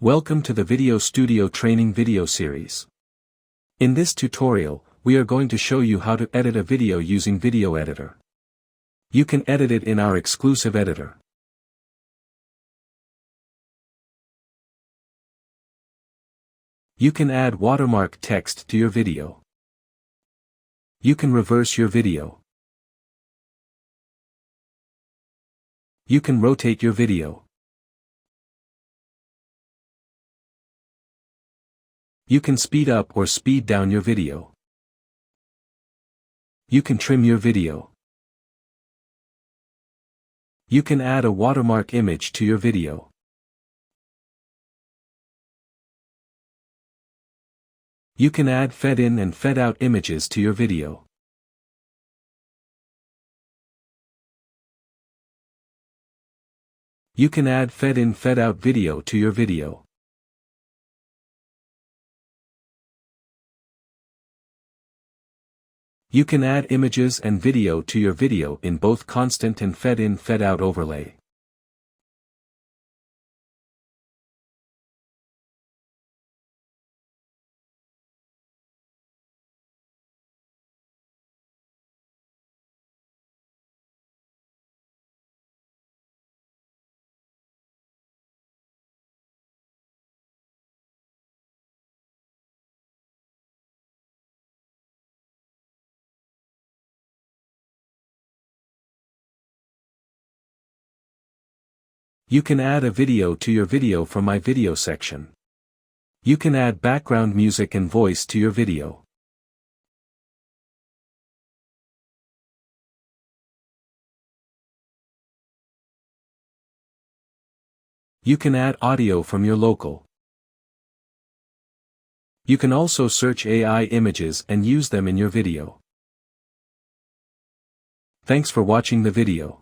Welcome to the Video Studio Training video series. In this tutorial, we are going to show you how to edit a video using Video Editor. You can edit it in our exclusive editor. You can add watermark text to your video. You can reverse your video. You can rotate your video. You can speed up or speed down your video. You can trim your video. You can add a watermark image to your video. You can add fed-in and fed-out images to your video. You can add fed-in fed-out video to your video. You can add images and video to your video in both constant and fed-in fed-out overlay. You can add a video to your video from My Video section. You can add background music and voice to your video. You can add audio from your local. You can also search AI images and use them in your video. Thanks for watching the video.